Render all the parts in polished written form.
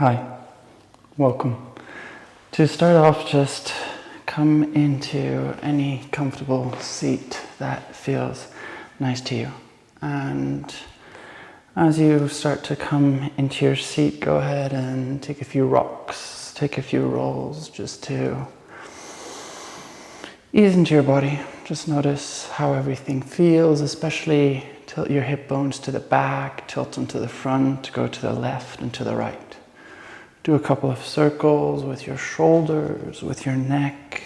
Hi, welcome. To start off, just come into any comfortable seat that feels nice to you. And as you start to come into your seat, go ahead and take a few rocks, take a few rolls just to ease into your body. Just notice how everything feels, especially tilt your hip bones to the back, tilt them to the front, go to the left and to the right. Do a couple of circles with your shoulders, with your neck.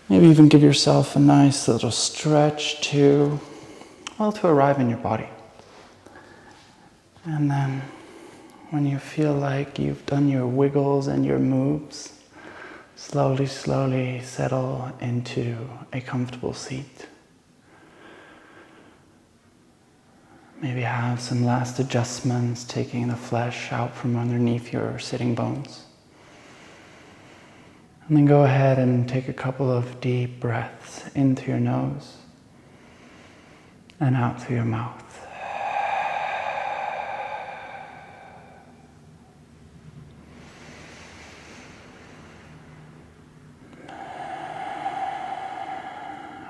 Maybe even give yourself a nice little stretch to arrive in your body. And then when you feel like you've done your wiggles and your moves, slowly settle into a comfortable seat. Maybe have some last adjustments, taking the flesh out from underneath your sitting bones. And then go ahead and take a couple of deep breaths in through your nose and out through your mouth.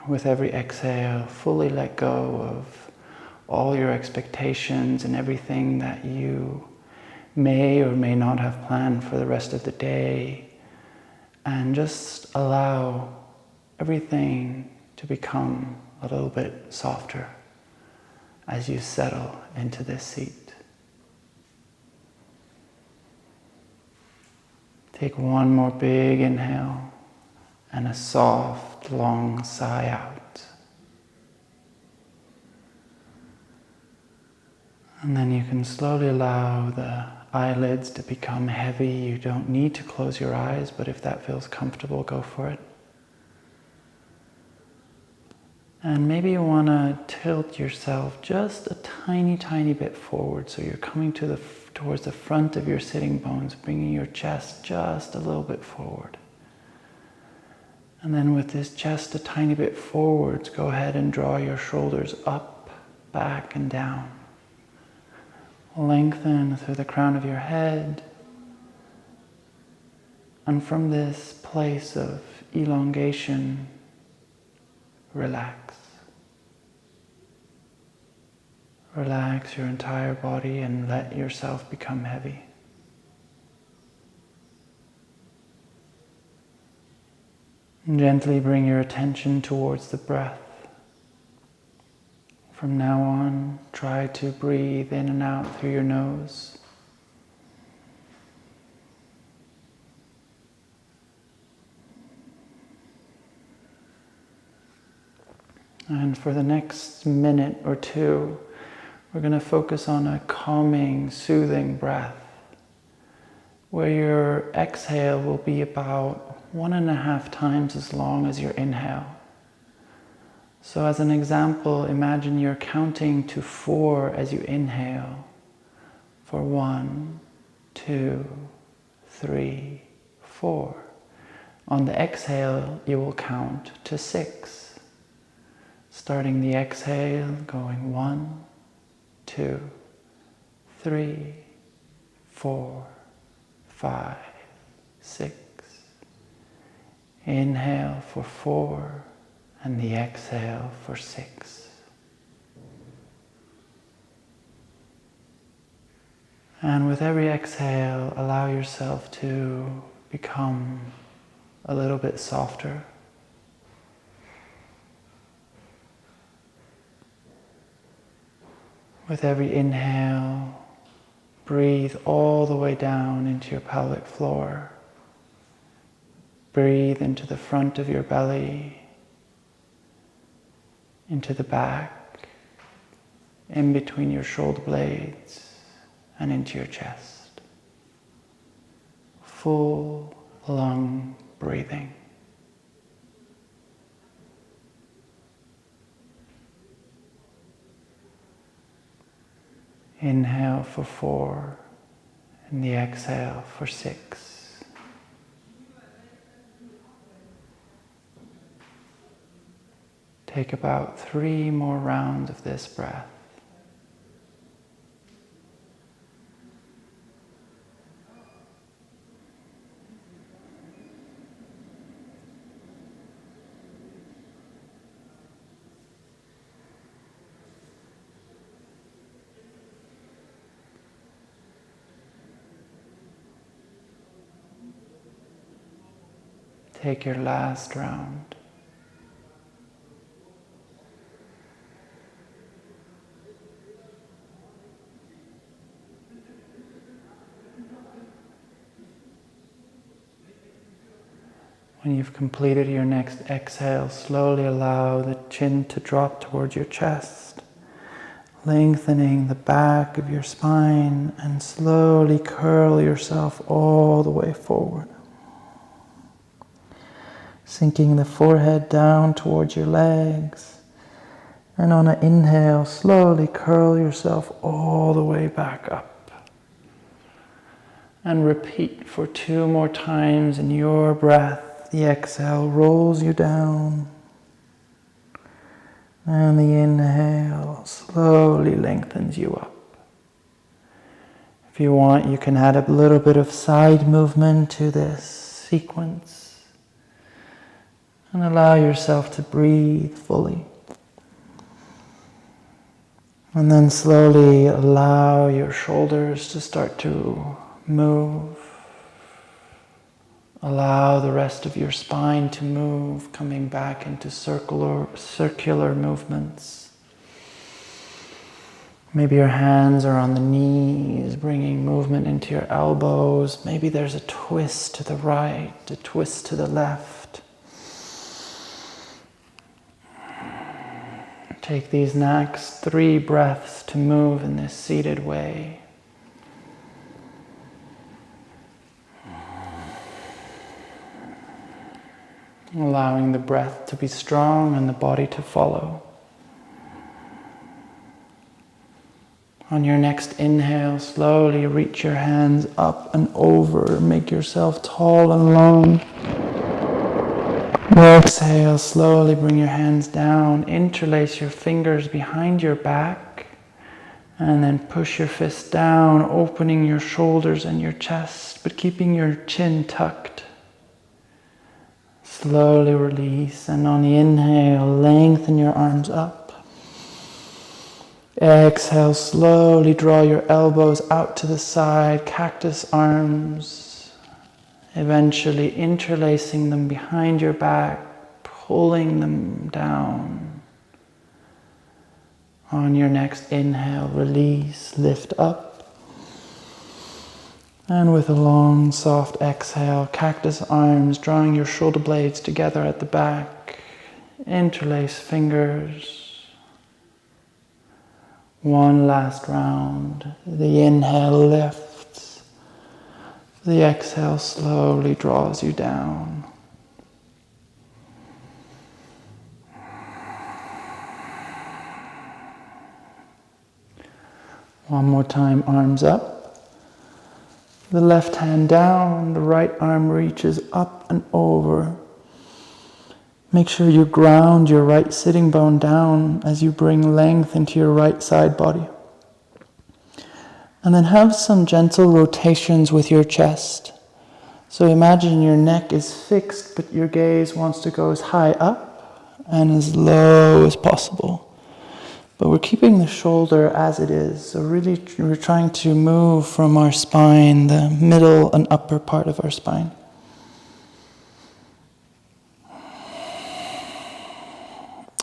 With every exhale, fully let go of all your expectations and everything that you may or may not have planned for the rest of the day, and just allow everything to become a little bit softer as you settle into this seat. Take one more big inhale and a soft, long sigh out. And then you can slowly allow the eyelids to become heavy. You don't need to close your eyes, but if that feels comfortable, go for it. And maybe you want to tilt yourself just a tiny bit forward, so you're coming towards the front of your sitting bones, bringing your chest just a little bit forward. And then with this chest a tiny bit forwards, go ahead and draw your shoulders up, back, and down. Lengthen through the crown of your head. And from this place of elongation, relax. Relax your entire body and let yourself become heavy. And gently bring your attention towards the breath. From now on, try to breathe in and out through your nose. And for the next minute or two, we're going to focus on a calming, soothing breath, where your exhale will be about 1.5 times as long as your inhale. So as an example, imagine you're counting to 4 as you inhale. For 1, 2, 3, 4. On the exhale, you will count to 6. Starting the exhale, going 1, 2, 3, 4, 5, 6. Inhale for 4. And the exhale for 6. And with every exhale, allow yourself to become a little bit softer. With every inhale, breathe all the way down into your pelvic floor. Breathe into the front of your belly, into the back, in between your shoulder blades, and into your chest. Full lung breathing. Inhale for 4, and the exhale for 6. Take about 3 more rounds of this breath. take your last round. When you've completed your next exhale, slowly allow the chin to drop towards your chest, lengthening the back of your spine, and slowly curl yourself all the way forward. Sinking the forehead down towards your legs, and on an inhale, slowly curl yourself all the way back up. And repeat for 2 more times in your breath. The exhale rolls you down, and the inhale slowly lengthens you up. If you want, you can add a little bit of side movement to this sequence and allow yourself to breathe fully. And then slowly allow your shoulders to start to move. Allow the rest of your spine to move, coming back into circular movements. Maybe your hands are on the knees, bringing movement into your elbows. Maybe there's a twist to the right, a twist to the left. Take these next 3 breaths to move in this seated way. Allowing the breath to be strong and the body to follow. On your next inhale, slowly reach your hands up and over. Make yourself tall and long. Exhale, slowly bring your hands down. Interlace your fingers behind your back. And then push your fists down, opening your shoulders and your chest, but keeping your chin tucked. Slowly release, and on the inhale, lengthen your arms up. Exhale, slowly draw your elbows out to the side, cactus arms, eventually interlacing them behind your back, pulling them down. On your next inhale, release, lift up. And with a long, soft exhale, cactus arms, drawing your shoulder blades together at the back. Interlace fingers. One last round. The inhale lifts. The exhale slowly draws you down. One more time, arms up. The left hand down, the right arm reaches up and over. Make sure you ground your right sitting bone down as you bring length into your right side body. And then have some gentle rotations with your chest. So imagine your neck is fixed, but your gaze wants to go as high up and as low as possible. But we're keeping the shoulder as it is. So really we're trying to move from our spine, the middle and upper part of our spine.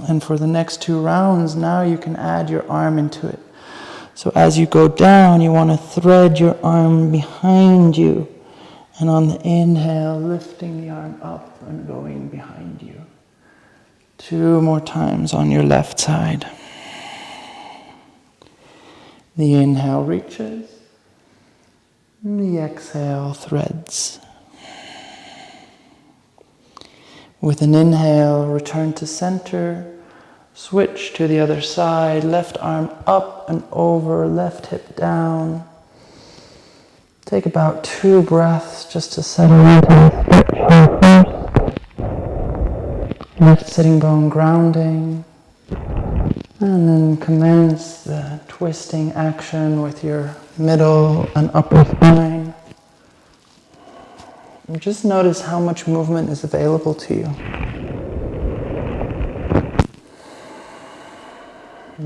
And for the next 2 rounds, now you can add your arm into it. So as you go down, you want to thread your arm behind you. And on the inhale, lifting the arm up and going behind you. 2 more times on your left side. The inhale reaches, and the exhale threads. With an inhale, return to center, switch to the other side, left arm up and over, left hip down. Take about 2 breaths just to settle into the stretch. Left sitting bone grounding. And then commence the twisting action with your middle and upper spine. And just notice how much movement is available to you.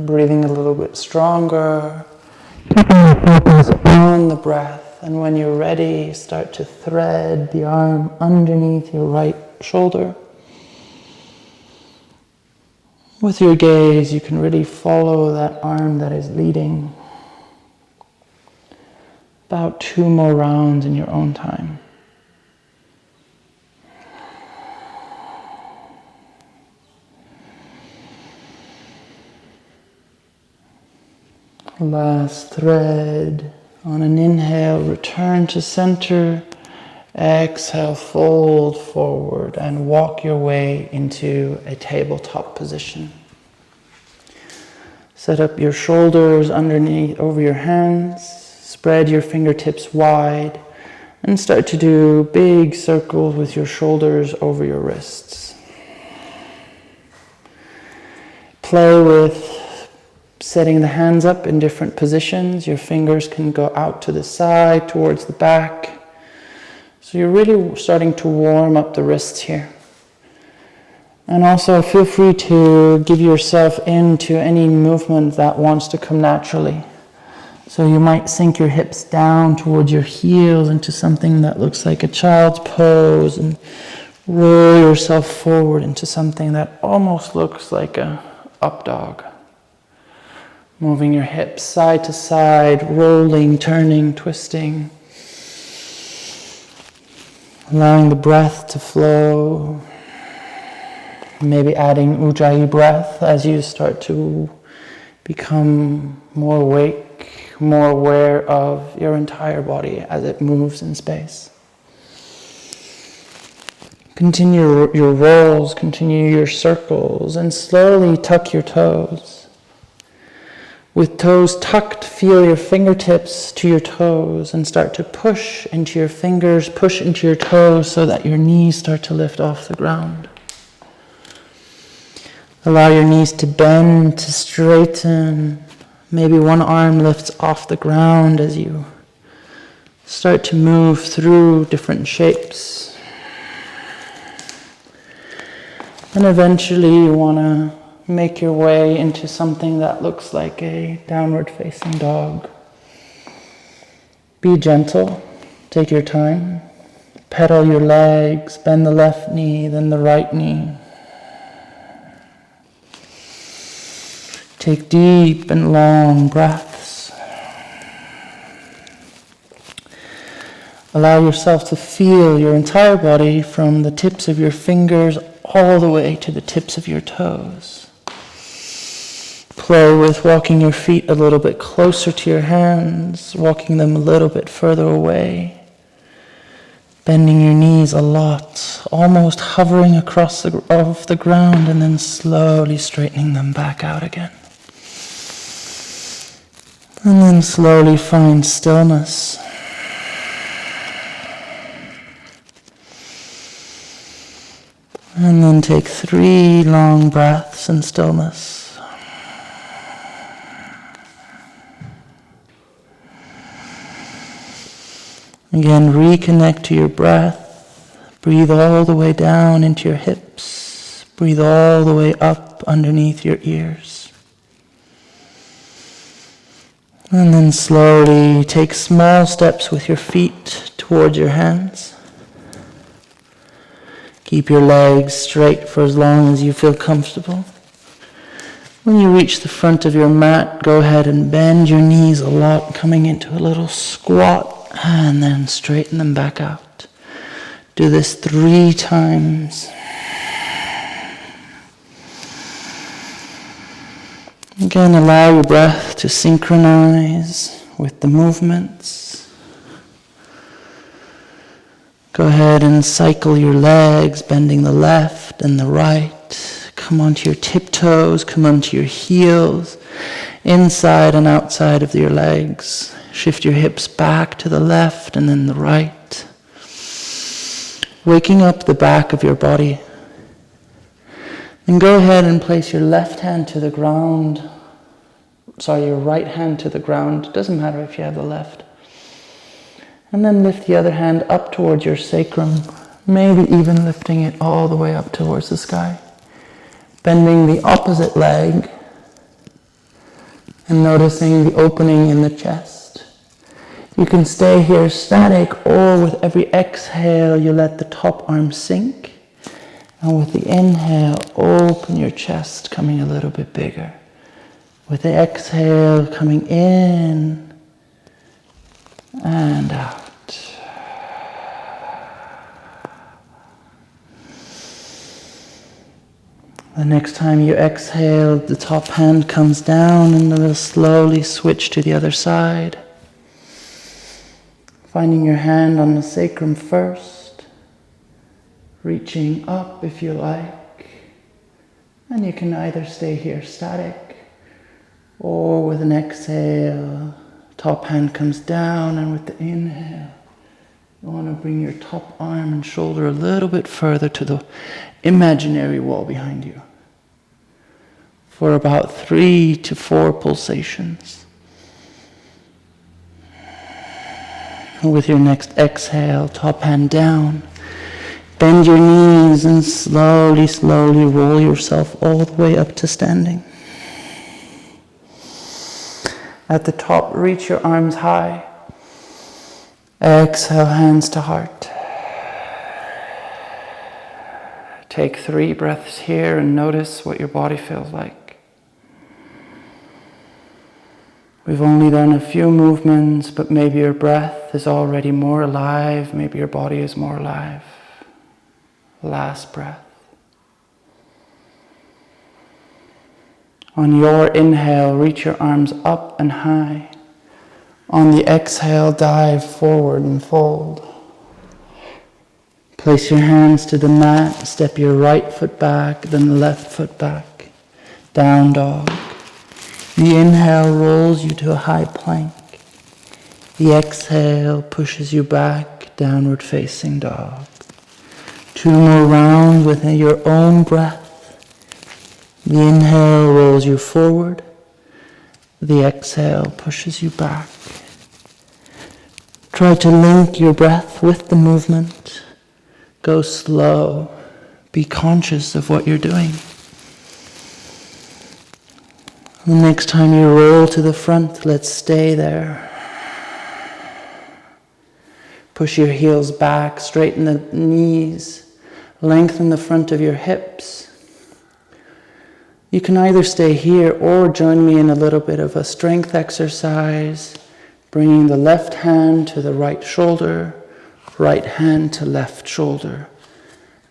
Breathing a little bit stronger, keeping your focus on the breath. And when you're ready, start to thread the arm underneath your right shoulder. With your gaze, you can really follow that arm that is leading. About 2 more rounds in your own time. Last thread. On an inhale, return to center. Exhale, fold forward and walk your way into a tabletop position. Set up your shoulders underneath, over your hands. Spread your fingertips wide and start to do big circles with your shoulders over your wrists. Play with setting the hands up in different positions. Your fingers can go out to the side, towards the back. So you're really starting to warm up the wrists here. And also feel free to give yourself into any movement that wants to come naturally. So you might sink your hips down towards your heels into something that looks like a child's pose and roll yourself forward into something that almost looks like a up dog. Moving your hips side to side, rolling, turning, twisting. Allowing the breath to flow. Maybe adding ujjayi breath as you start to become more awake, more aware of your entire body as it moves in space. Continue your rolls, continue your circles, and slowly tuck your toes. With toes tucked, feel your fingertips to your toes and start to push into your fingers, push into your toes so that your knees start to lift off the ground. Allow your knees to bend, to straighten. Maybe one arm lifts off the ground as you start to move through different shapes. And eventually you want to make your way into something that looks like a downward facing dog. Be gentle, take your time. Pedal your legs, bend the left knee, then the right knee. Take deep and long breaths. Allow yourself to feel your entire body from the tips of your fingers all the way to the tips of your toes. Play with walking your feet a little bit closer to your hands, walking them a little bit further away. Bending your knees a lot, almost hovering across off the ground and then slowly straightening them back out again. And then slowly find stillness. And then take 3 long breaths in stillness. Again, reconnect to your breath. Breathe all the way down into your hips. Breathe all the way up underneath your ears. And then slowly take small steps with your feet towards your hands. Keep your legs straight for as long as you feel comfortable. When you reach the front of your mat, go ahead and bend your knees a lot, coming into a little squat. And then straighten them back out. Do this 3 times. Again, allow your breath to synchronize with the movements. Go ahead and cycle your legs, bending the left and the right. Come onto your tiptoes, come onto your heels, inside and outside of your legs. Shift your hips back to the left and then the right. Waking up the back of your body. Then go ahead and place your left hand to the ground. Your right hand to the ground. Doesn't matter if you have the left. And then lift the other hand up towards your sacrum. Maybe even lifting it all the way up towards the sky. Bending the opposite leg. And noticing the opening in the chest. You can stay here static, or with every exhale, you let the top arm sink. And with the inhale, open your chest, coming a little bit bigger. With the exhale, coming in and out. The next time you exhale, the top hand comes down and then we'll slowly switch to the other side. Finding your hand on the sacrum first, reaching up if you like. And you can either stay here static, or with an exhale, top hand comes down, and with the inhale, you want to bring your top arm and shoulder a little bit further to the imaginary wall behind you for about 3 to 4 pulsations. And with your next exhale, top hand down, bend your knees and slowly, slowly roll yourself all the way up to standing. At the top, reach your arms high. Exhale, hands to heart. Take 3 breaths here and notice what your body feels like. We've only done a few movements, but maybe your breath is already more alive. Maybe your body is more alive. Last breath. On your inhale, reach your arms up and high. On the exhale, dive forward and fold. Place your hands to the mat, step your right foot back, then the left foot back. Down dog. The inhale rolls you to a high plank. The exhale pushes you back, downward facing dog. 2 more rounds with your own breath. The inhale rolls you forward. The exhale pushes you back. Try to link your breath with the movement. Go slow. Be conscious of what you're doing. The next time you roll to the front, let's stay there. Push your heels back, straighten the knees, lengthen the front of your hips. You can either stay here or join me in a little bit of a strength exercise, bringing the left hand to the right shoulder, right hand to left shoulder,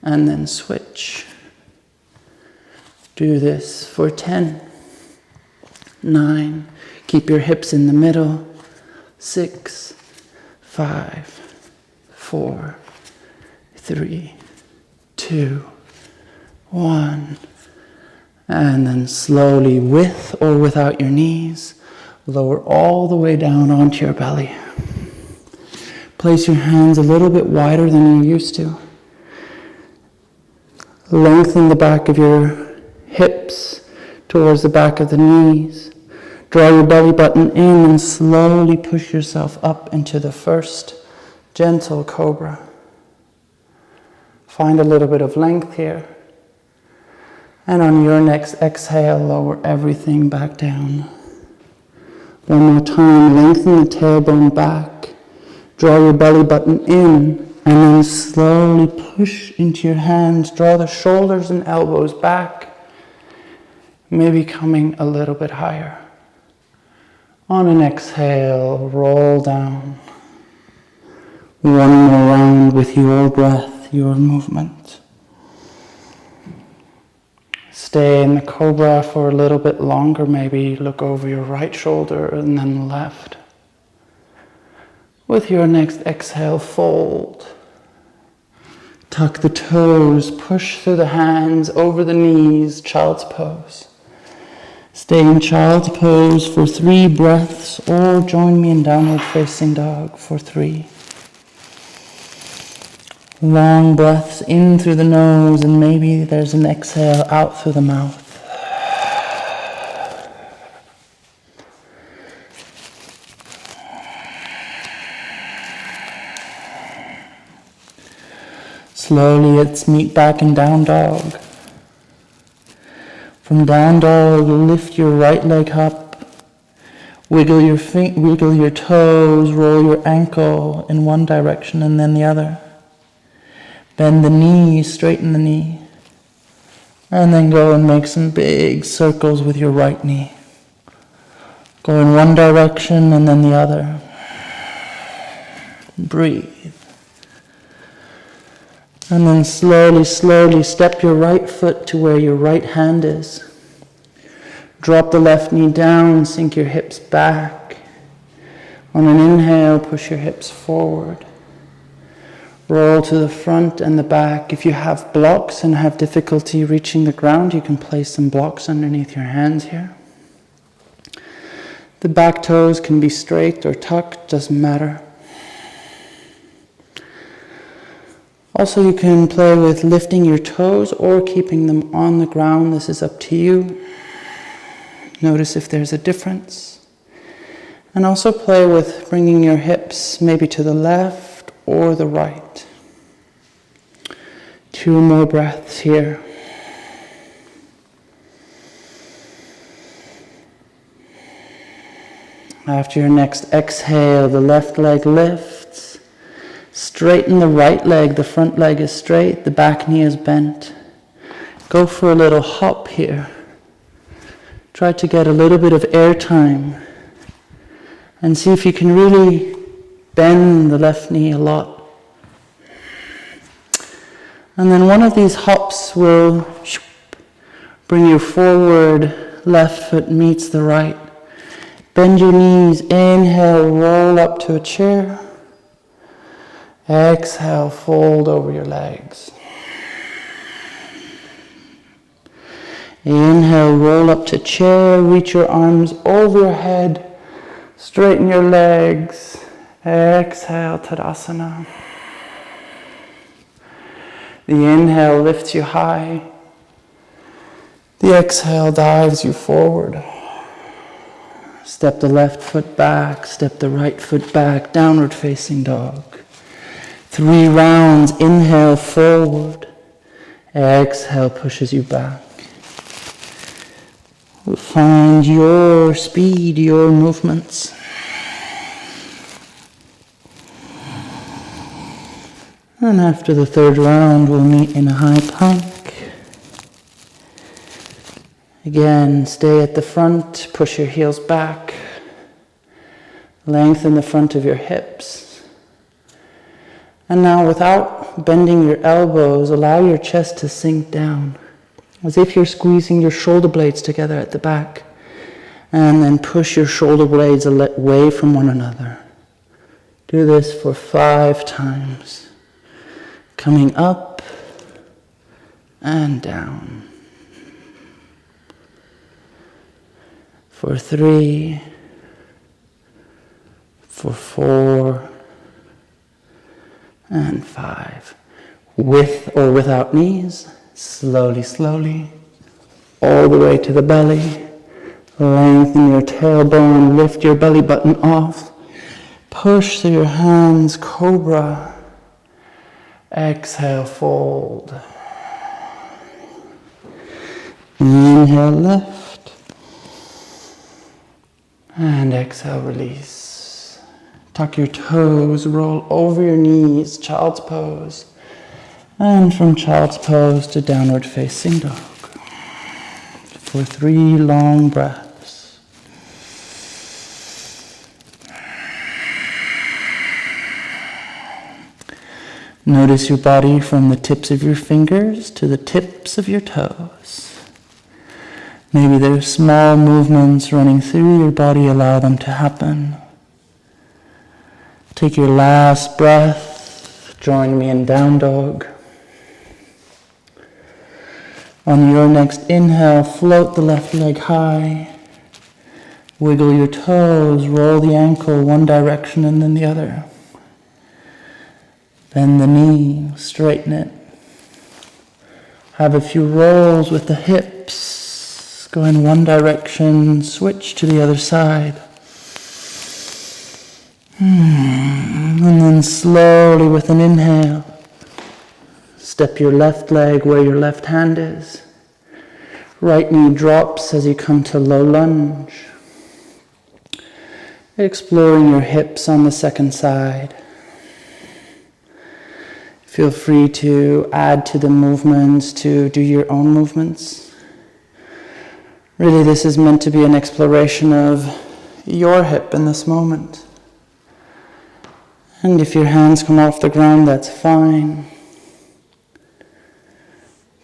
and then switch. Do this for 10, 9, keep your hips in the middle, 6, 5, 4, 3, 2, 1, and then slowly, with or without your knees, lower all the way down onto your belly. Place your hands a little bit wider than you're used to. Lengthen the back of your hips towards the back of the knees. Draw your belly button in and slowly push yourself up into the first gentle cobra. Find a little bit of length here. And on your next exhale, lower everything back down. One more time, lengthen the tailbone back. Draw your belly button in, and then slowly push into your hands. Draw the shoulders and elbows back, maybe coming a little bit higher. On an exhale, roll down. One more round with your breath, your movement. Stay in the cobra for a little bit longer, maybe look over your right shoulder and then the left. With your next exhale, fold. Tuck the toes, push through the hands, over the knees, child's pose. Stay in child's pose for 3 breaths, or join me in downward facing dog for 3. Long breaths in through the nose, and maybe there's an exhale out through the mouth. Slowly, let's meet back in down dog. From down dog, lift your right leg up, wiggle your feet, wiggle your toes, roll your ankle in one direction and then the other. Bend the knee, straighten the knee. And then go and make some big circles with your right knee. Go in one direction and then the other. Breathe. And then slowly, slowly step your right foot to where your right hand is. Drop the left knee down, sink your hips back. On an inhale, push your hips forward. Roll to the front and the back. If you have blocks and have difficulty reaching the ground, you can place some blocks underneath your hands here. The back toes can be straight or tucked, doesn't matter. Also, you can play with lifting your toes or keeping them on the ground. This is up to you. Notice if there's a difference. And also play with bringing your hips maybe to the left or the right. 2 more breaths here. After your next exhale, the left leg lifts. Straighten the right leg. The front leg is straight. The back knee is bent. Go for a little hop here. Try to get a little bit of air time. And see if you can really bend the left knee a lot. And then one of these hops will bring you forward. Left foot meets the right. Bend your knees. Inhale, roll up to a chair. Exhale, fold over your legs. Inhale, roll up to chair. Reach your arms over your head. Straighten your legs. Exhale, Tadasana. The inhale lifts you high. The exhale dives you forward. Step the left foot back. Step the right foot back. Downward facing dog. 3 rounds. Inhale, forward. Exhale pushes you back. Find your speed, your movements. And after the 3rd round, we'll meet in a high plank. Again, stay at the front, push your heels back. Lengthen the front of your hips. And now, without bending your elbows, allow your chest to sink down, as if you're squeezing your shoulder blades together at the back. And then push your shoulder blades away from one another. Do this for 5 times. Coming up and down. For 3, for 4, and 5. With or without knees, slowly, slowly, all the way to the belly. Lengthen your tailbone, lift your belly button off. Push through your hands, cobra. Exhale, fold. Inhale, lift. And exhale, release. Tuck your toes, roll over your knees, child's pose. And from child's pose to downward facing dog. For 3 long breaths. Notice your body from the tips of your fingers to the tips of your toes. Maybe there's small movements running through your body, allow them to happen. Take your last breath, join me in down dog. On your next inhale, float the left leg high. Wiggle your toes, roll the ankle one direction and then the other. Bend the knee, straighten it. Have a few rolls with the hips. Go in one direction, switch to the other side. And then slowly with an inhale, step your left leg where your left hand is. Right knee drops as you come to low lunge. Exploring your hips on the second side. Feel free to add to the movements, to do your own movements. Really, this is meant to be an exploration of your hip in this moment. And if your hands come off the ground, that's fine.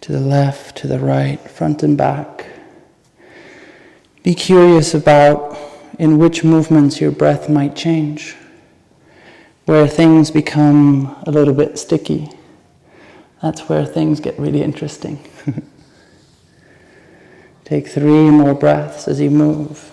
To the left, to the right, front and back. Be curious about in which movements your breath might change, where things become a little bit sticky. That's where things get really interesting. Take 3 more breaths as you move.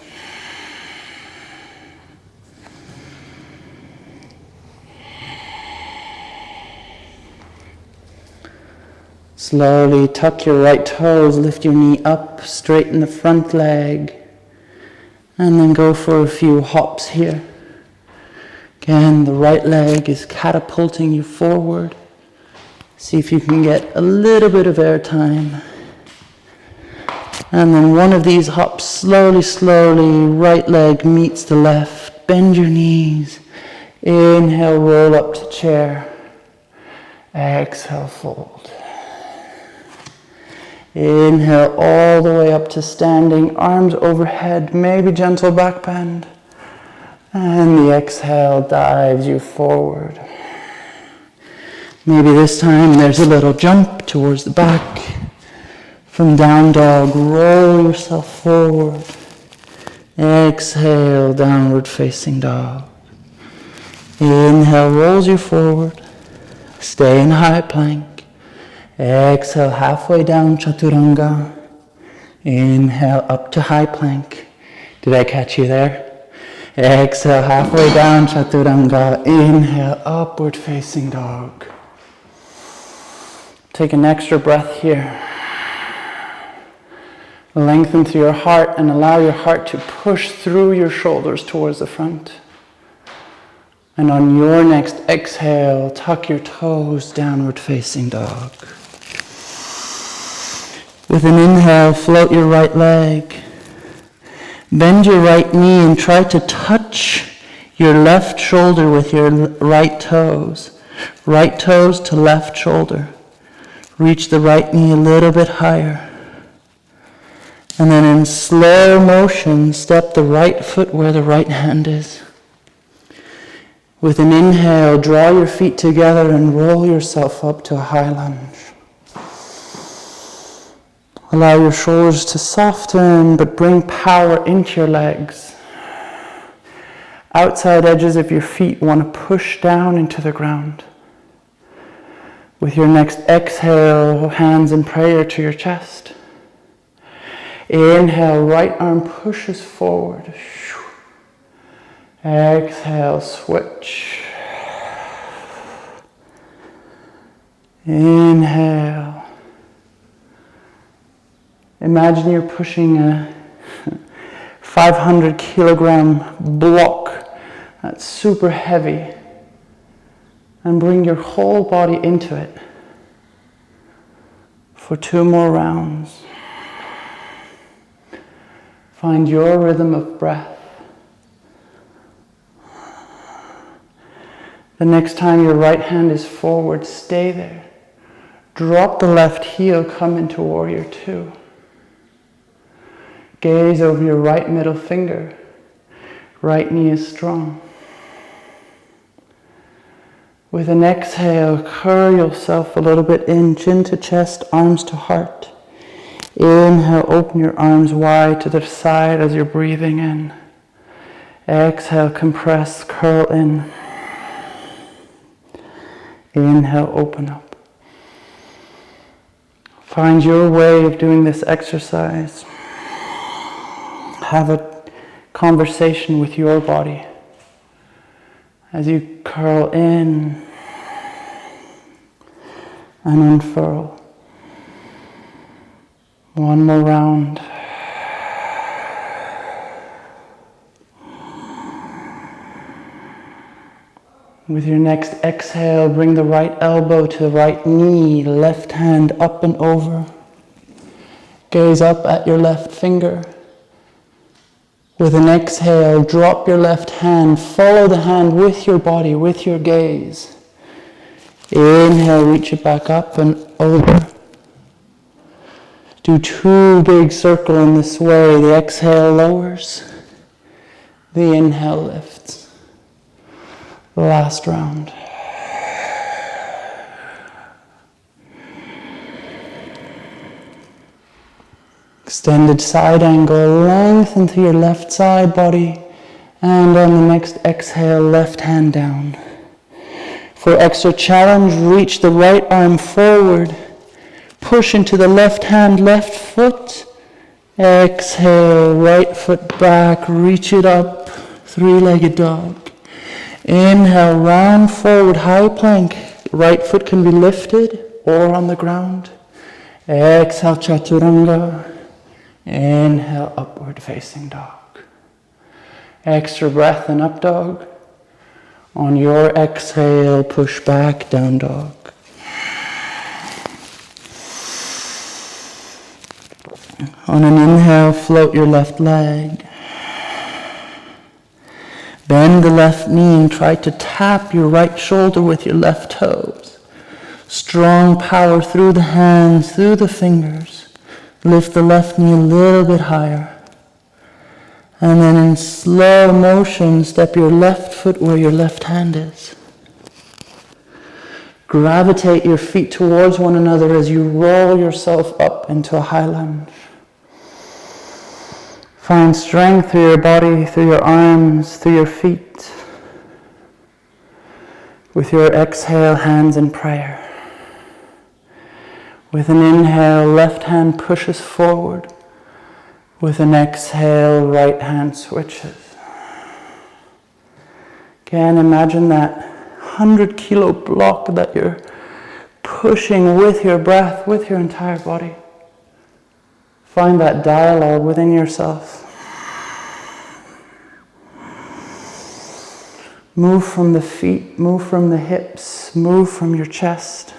Slowly tuck your right toes, lift your knee up, straighten the front leg, and then go for a few hops here. Again, the right leg is catapulting you forward. See if you can get a little bit of air time. And then one of these hops, slowly, right leg meets the left. Bend your knees. Inhale, roll up to chair. Exhale, fold. Inhale all the way up to standing, arms overhead, maybe gentle back bend. And the exhale dives you forward. Maybe this time there's a little jump towards the back. From down dog, roll yourself forward. Exhale, downward facing dog. Inhale, rolls you forward. Stay in high plank. Exhale, halfway down, chaturanga. Inhale, up to high plank. Did I catch you there? Exhale, halfway down, chaturanga. Inhale, upward facing dog. Take an extra breath here. Lengthen through your heart and allow your heart to push through your shoulders towards the front. And on your next exhale, tuck your toes, downward facing dog. With an inhale, float your right leg. Bend your right knee and try to touch your left shoulder with your right toes. Right toes to left shoulder. Reach the right knee a little bit higher. And then in slow motion, step the right foot where the right hand is. With an inhale, draw your feet together and roll yourself up to a high lunge. Allow your shoulders to soften, but bring power into your legs. Outside edges of your feet want to push down into the ground. With your next exhale, hands in prayer to your chest. Inhale, right arm pushes forward. Exhale, switch. Inhale. Imagine you're pushing a 500 kilogram block that's super heavy, and bring your whole body into it for 2 more rounds. Find your rhythm of breath. The next time your right hand is forward, stay there. Drop the left heel, come into warrior 2. Gaze over your right middle finger. Right knee is strong. With an exhale, curl yourself a little bit in, chin to chest, arms to heart. Inhale, open your arms wide to the side as you're breathing in. Exhale, compress, curl in. Inhale, open up. Find your way of doing this exercise. Have a conversation with your body as you curl in and unfurl. 1 more round. With your next exhale, bring the right elbow to the right knee, left hand up and over. Gaze up at your left finger. With an exhale, drop your left hand, follow the hand with your body, with your gaze. Inhale, reach it back up and over. Do 2 big circles in this way. The exhale lowers. The inhale lifts. The last round. Extended side angle, lengthen to your left side body, and on the next exhale, left hand down. For extra challenge, reach the right arm forward, push into the left hand, left foot, exhale, right foot back, reach it up, 3-legged dog. Inhale, round forward, high plank, right foot can be lifted or on the ground. Exhale, chaturanga. Inhale, upward facing dog. Extra breath in up dog. On your exhale, push back, down dog. On an inhale, float your left leg. Bend the left knee and try to tap your right shoulder with your left toes. Strong power through the hands, through the fingers. Lift the left knee a little bit higher. And then in slow motion, step your left foot where your left hand is. Gravitate your feet towards one another as you roll yourself up into a high lunge. Find strength through your body, through your arms, through your feet. With your exhale, hands in prayer. With an inhale, left hand pushes forward. With an exhale, right hand switches. Again, imagine that 100-kilo block that you're pushing with your breath, with your entire body. Find that dialogue within yourself. Move from the feet, move from the hips, move from your chest.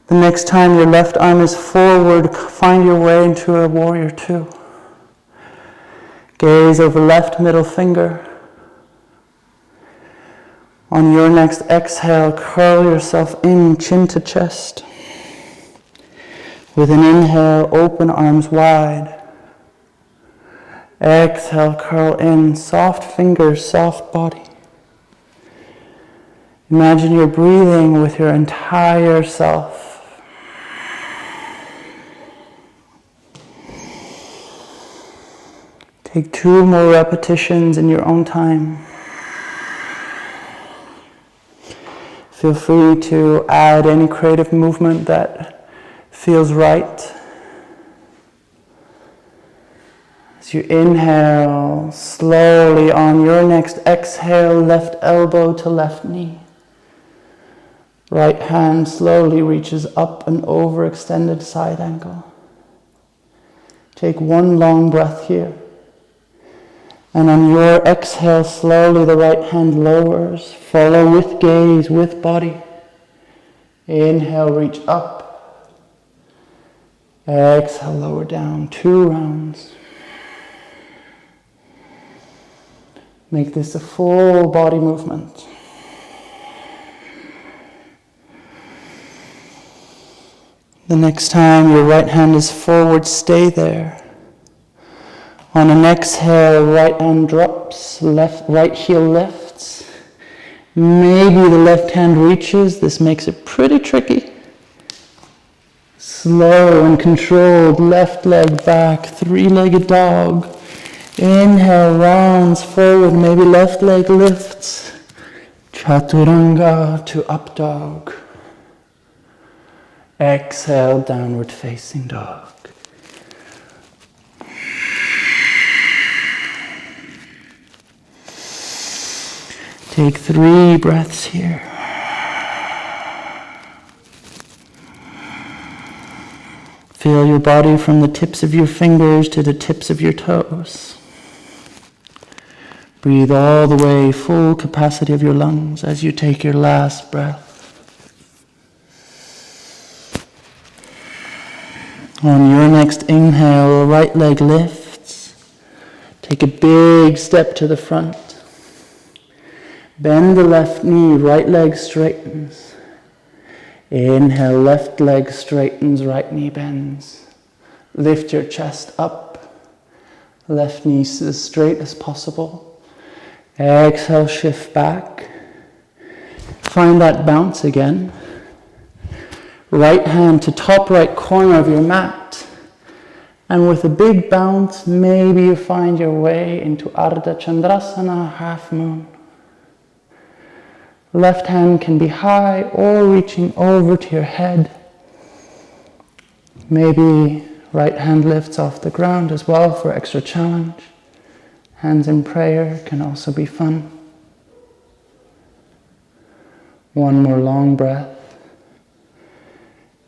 The next time your left arm is forward, find your way into a warrior 2. Gaze over left middle finger. On your next exhale, curl yourself in, chin to chest. With an inhale, open arms wide. Exhale, curl in, soft fingers, soft body. Imagine you're breathing with your entire self. Take 2 more repetitions in your own time. Feel free to add any creative movement that feels right. As you inhale, slowly on your next exhale, left elbow to left knee. Right hand slowly reaches up and over, extended side angle. Take 1 long breath here. And on your exhale, slowly the right hand lowers. Follow with gaze, with body. Inhale, reach up. Exhale, lower down. 2 rounds. Make this a full body movement. The next time your right hand is forward, stay there. On an exhale, right arm drops, right heel lifts. Maybe the left hand reaches. This makes it pretty tricky. Slow and controlled, left leg back, 3-legged dog. Inhale, rounds forward, maybe left leg lifts. Chaturanga to up dog. Exhale, downward facing dog. Take 3 breaths here. Feel your body from the tips of your fingers to the tips of your toes. Breathe all the way, full capacity of your lungs as you take your last breath. On your next inhale, right leg lifts. Take a big step to the front. Bend the left knee, right leg straightens. Inhale, left leg straightens, right knee bends. Lift your chest up. Left knee as straight as possible. Exhale, shift back. Find that bounce again. Right hand to top right corner of your mat. And with a big bounce, maybe you find your way into Ardha Chandrasana, half moon. Left hand can be high or reaching over to your head. Maybe right hand lifts off the ground as well for extra challenge. Hands in prayer can also be fun. One more long breath.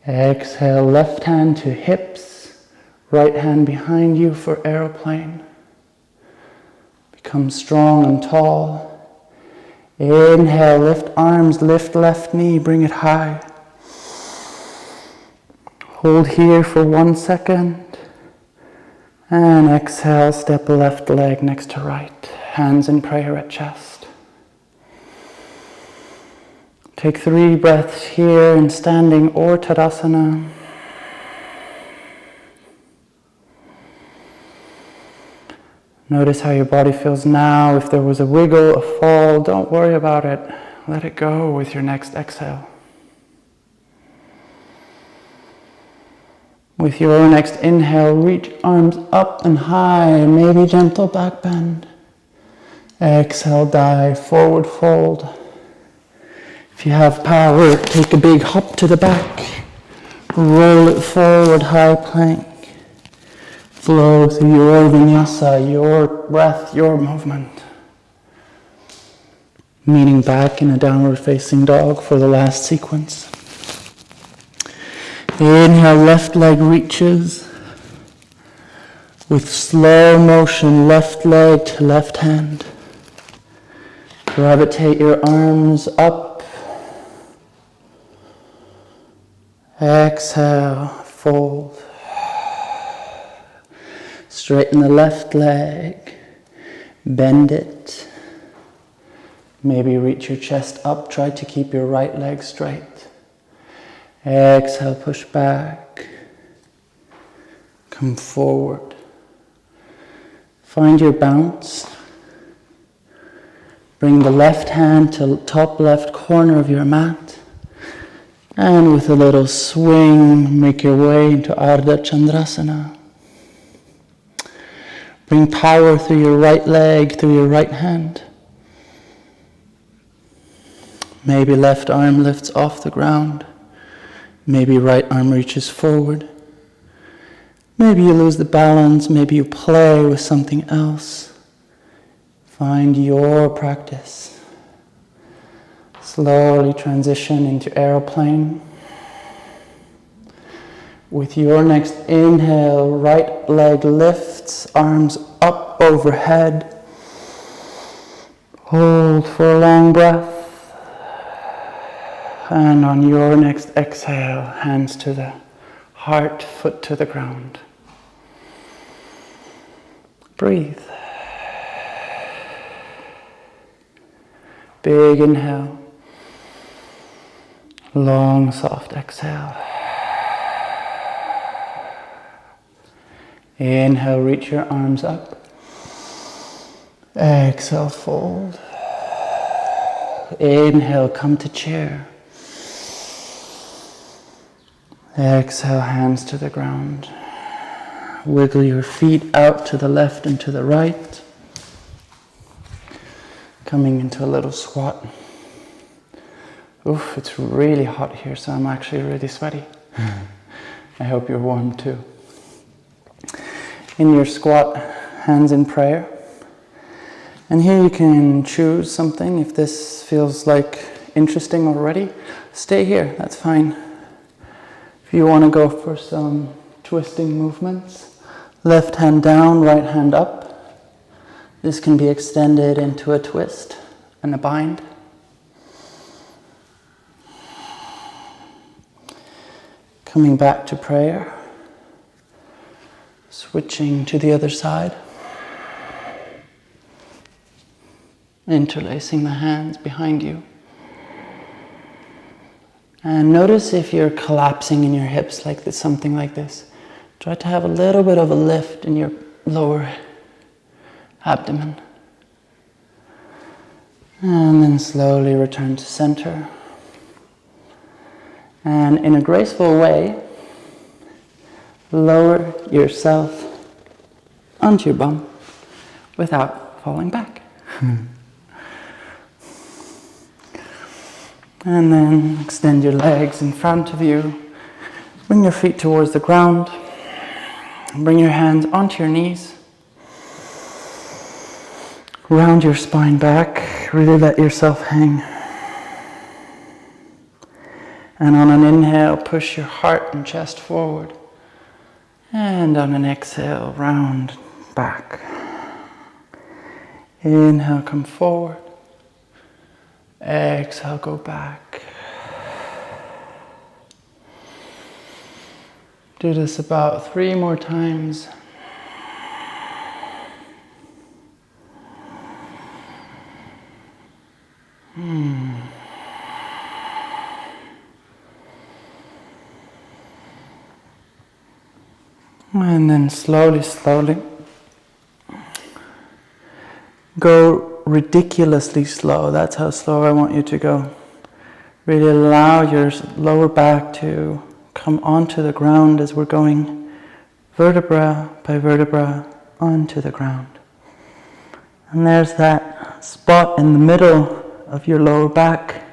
Exhale, left hand to hips, right hand behind you for aeroplane. Become strong and tall. Inhale, lift arms, lift left knee, bring it high. Hold here for 1 second. And exhale, step left leg next to right. Hands in prayer at chest. Take 3 breaths here in standing or Tadasana. Notice how your body feels now. If there was a wiggle, a fall, don't worry about it. Let it go with your next exhale. With your next inhale, reach arms up and high, maybe gentle back bend. Exhale, dive, forward fold. If you have power, take a big hop to the back. Roll it forward, high plank. Flow through your vinyasa, your breath, your movement. Meeting back in a downward facing dog for the last sequence. Inhale, left leg reaches. With slow motion, left leg to left hand. Gravitate your arms up. Exhale, fold. Straighten the left leg, bend it. Maybe reach your chest up, try to keep your right leg straight. Exhale, push back. Come forward. Find your bounce. Bring the left hand to top left corner of your mat. And with a little swing, make your way into Ardha Chandrasana. Bring power through your right leg, through your right hand. Maybe left arm lifts off the ground. Maybe right arm reaches forward. Maybe you lose the balance. Maybe you play with something else. Find your practice. Slowly transition into aeroplane. With your next inhale, right leg lifts, arms up overhead. Hold for a long breath. And on your next exhale, hands to the heart, foot to the ground. Breathe. Big inhale. Long, soft exhale. Inhale, reach your arms up. Exhale, fold. Inhale, come to chair. Exhale, hands to the ground. Wiggle your feet out to the left and to the right. Coming into a little squat. Oof, it's really hot here, so I'm actually really sweaty. I hope you're warm too. In your squat, hands in prayer. And here you can choose something. If this feels like interesting already, stay here, that's fine. If you want to go for some twisting movements, left hand down, right hand up. This can be extended into a twist and a bind. Coming back to prayer. Switching to the other side. interlacing the hands behind you. And notice if you're collapsing in your hips like this, something like this. Try to have a little bit of a lift in your lower abdomen. And then slowly return to center. And in a graceful way, lower yourself onto your bum without falling back. And then extend your legs in front of you. Bring your feet towards the ground. Bring your hands onto your knees. Round your spine back. Really let yourself hang. And on an inhale, push your heart and chest forward. And on an exhale, round back. Inhale, come forward. Exhale, go back. Do this about 3 more times. And then slowly go ridiculously slow. That's how slow I want you to go. Really allow your lower back to come onto the ground as we're going vertebra by vertebra onto the ground. And there's that spot in the middle of your lower back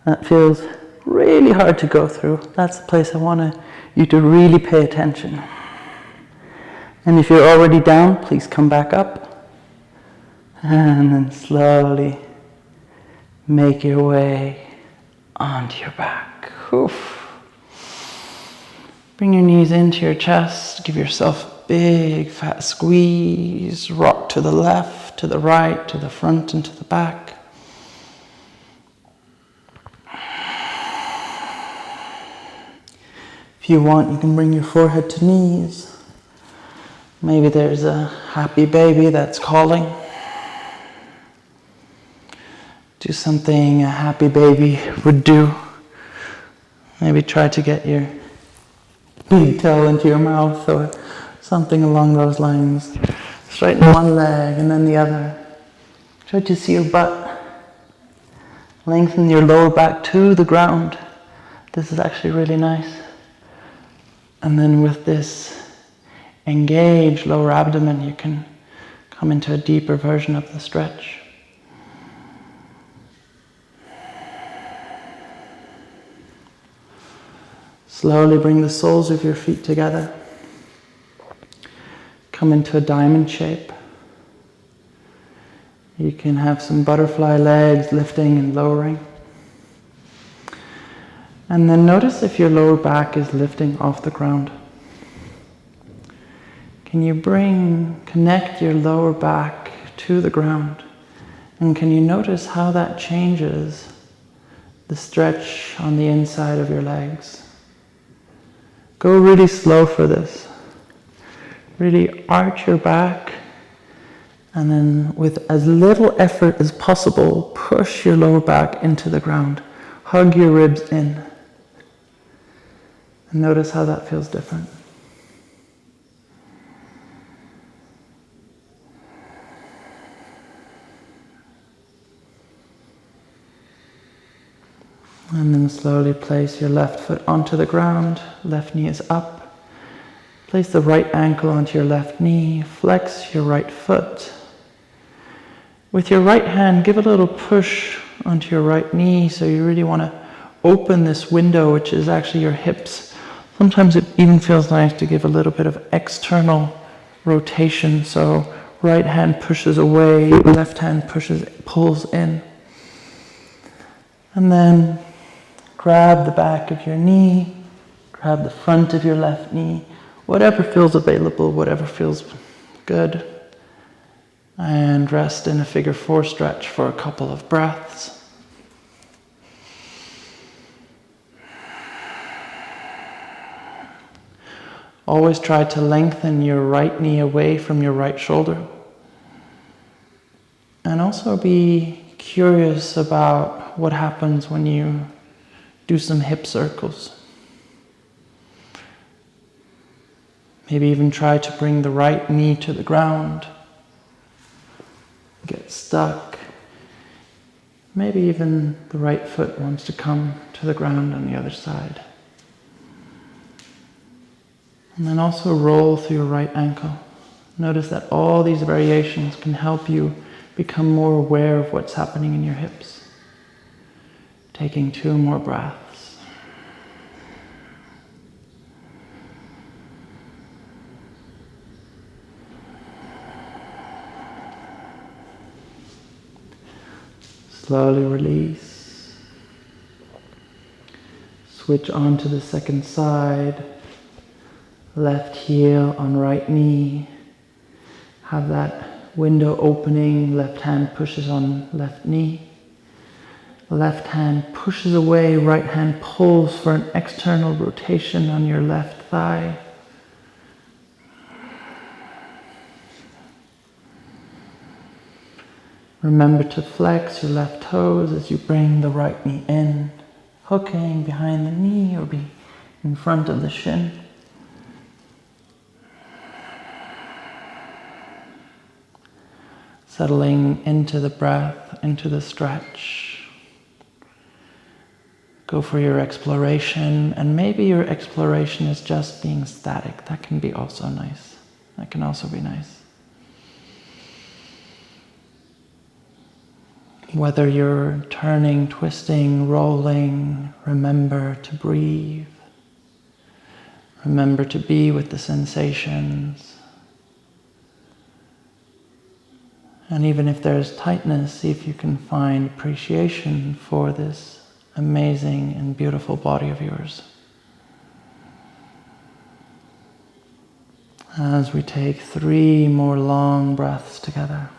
that feels really hard to go through. That's the place I want you to really pay attention. And if you're already down, please come back up. And then slowly make your way onto your back. Oof. Bring your knees into your chest. Give yourself a big fat squeeze. Rock to the left, to the right, to the front, and to the back. If you want, you can bring your forehead to knees. Maybe there's a happy baby that's calling. Do something a happy baby would do. Maybe try to get your big toe into your mouth or something along those lines. Straighten one leg and then the other. Try to see your butt. Lengthen your lower back to the ground. This is actually really nice. And then with this engaged lower abdomen, you can come into a deeper version of the stretch. Slowly bring the soles of your feet together. Come into a diamond shape. You can have some butterfly legs lifting and lowering. And then notice if your lower back is lifting off the ground. Can you connect your lower back to the ground? And can you notice how that changes the stretch on the inside of your legs? Go really slow for this. Really arch your back, and then with as little effort as possible, push your lower back into the ground. Hug your ribs in. And notice how that feels different. And then slowly place your left foot onto the ground, left knee is up. Place the right ankle onto your left knee, flex your right foot. With your right hand, give a little push onto your right knee, so you really want to open this window, which is actually your hips. Sometimes it even feels nice to give a little bit of external rotation, so right hand pushes away, left hand pulls in. And then grab the back of your knee, grab the front of your left knee, whatever feels available, whatever feels good. And rest in a figure 4 stretch for a couple of breaths. Always try to lengthen your right knee away from your right shoulder. And also be curious about what happens when you do some hip circles. Maybe even try to bring the right knee to the ground. Get stuck. Maybe even the right foot wants to come to the ground on the other side. And then also roll through your right ankle. Notice that all these variations can help you become more aware of what's happening in your hips. Taking 2 more breaths. Slowly release. Switch on to the second side. Left heel on right knee. Have that window opening. Left hand pushes on left knee. Left hand pushes away. Right hand pulls for an external rotation on your left thigh. Remember to flex your left toes as you bring the right knee in, hooking behind the knee or be in front of the shin. Settling into the breath, into the stretch. Go for your exploration, and maybe your exploration is just being static. That can be also nice. That can also be nice. Whether you're turning, twisting, rolling, remember to breathe. Remember to be with the sensations. And even if there's tightness, see if you can find appreciation for this amazing and beautiful body of yours. As we take 3 more long breaths together.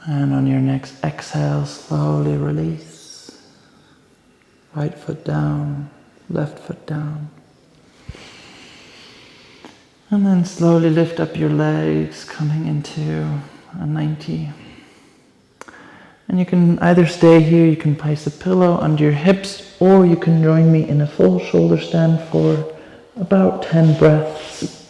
And on your next exhale, slowly release. Right foot down, left foot down. And then slowly lift up your legs, coming into a 90. And you can either stay here, you can place a pillow under your hips, or you can join me in a full shoulder stand for about 10 breaths.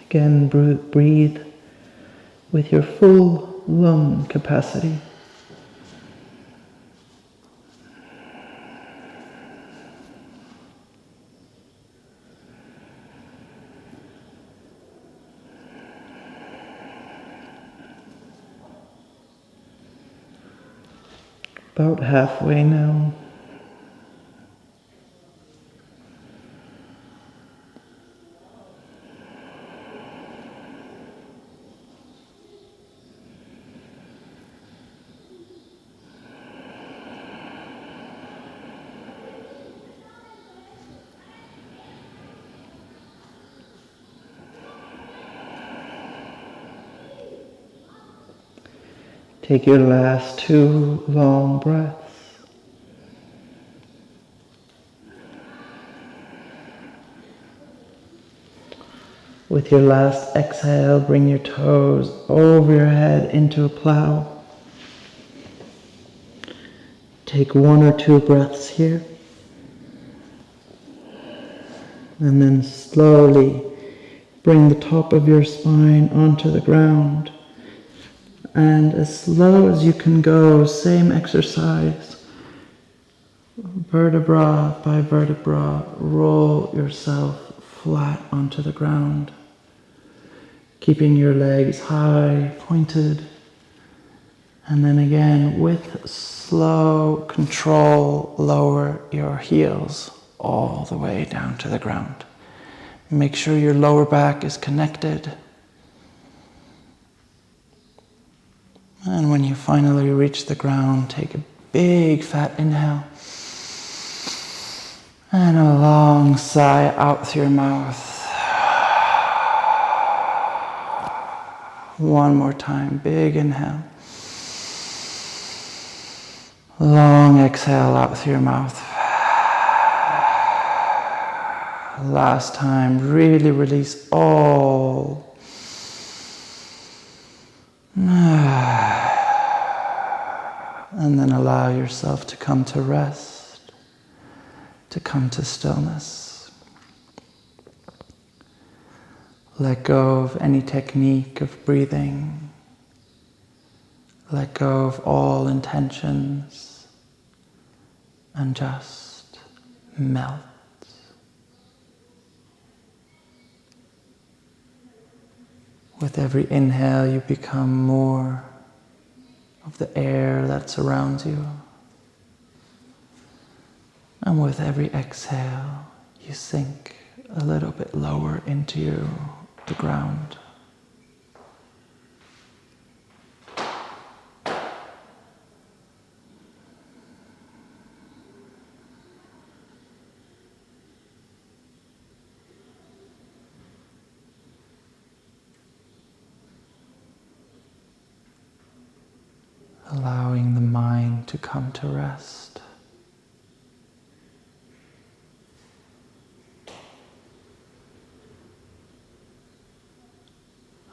Again, breathe with your full lung capacity. About halfway now. Take your last 2 long breaths. With your last exhale, bring your toes over your head into a plow. Take 1 or 2 breaths here. And then slowly bring the top of your spine onto the ground. And as slow as you can go, same exercise, vertebra by vertebra, roll yourself flat onto the ground, keeping your legs high, pointed, and then again, with slow control, lower your heels all the way down to the ground. Make sure your lower back is connected. And when you finally reach the ground, take a big fat inhale. And a long sigh out through your mouth. One more time, big inhale. Long exhale out through your mouth. Last time, really release all. And then allow yourself to come to rest, to come to stillness. Let go of any technique of breathing. Let go of all intentions and just melt. With every inhale, you become more of the air that surrounds you. And with every exhale, you sink a little bit lower into the ground. Allowing the mind to come to rest.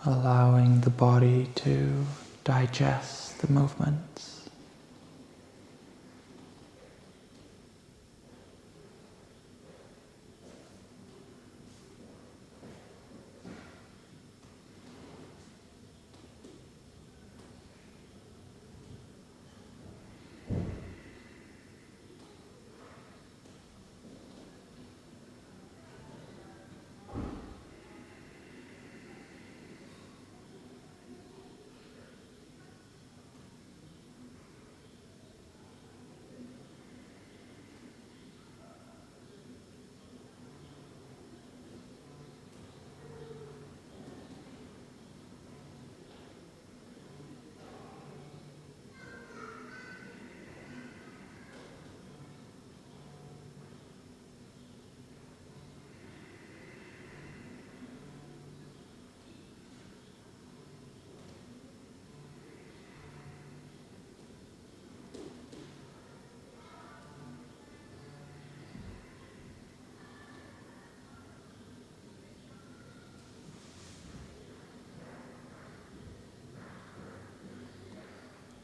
Allowing the body to digest the movements.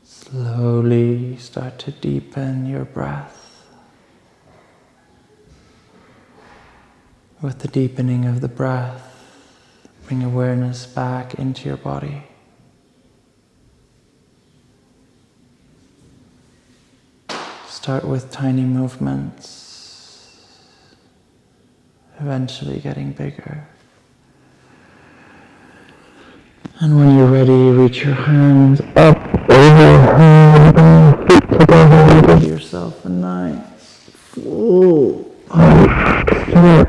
Slowly start to deepen your breath. With the deepening of the breath, bring awareness back into your body. Start with tiny movements, eventually getting bigger. And when you're ready, reach your hands up over your head, feet together, give yourself a nice full stretch.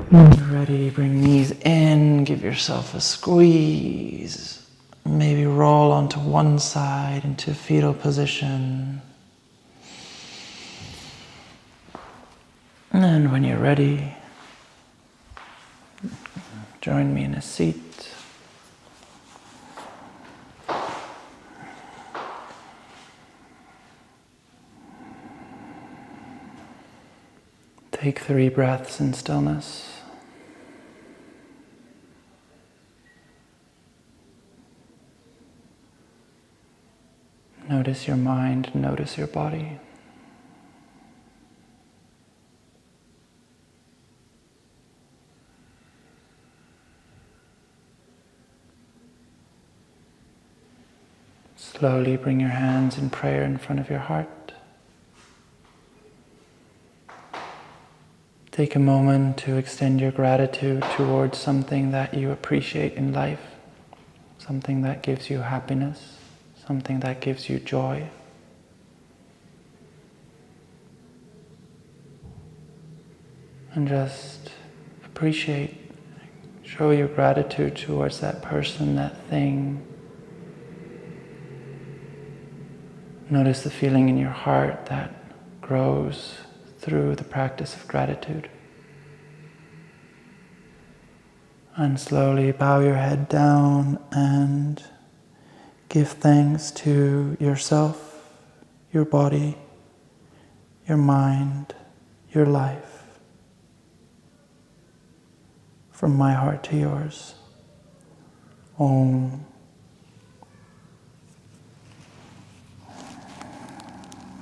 When you're ready, bring knees in, give yourself a squeeze. Maybe roll onto one side into fetal position. And when you're ready, join me in a seat. Take 3 breaths in stillness. Notice your mind, notice your body. Slowly bring your hands in prayer in front of your heart. Take a moment to extend your gratitude towards something that you appreciate in life, something that gives you happiness, something that gives you joy. And just appreciate, show your gratitude towards that person, that thing, Notice the feeling in your heart that grows through the practice of gratitude. And slowly bow your head down and give thanks to yourself, your body, your mind, your life. From my heart to yours. Om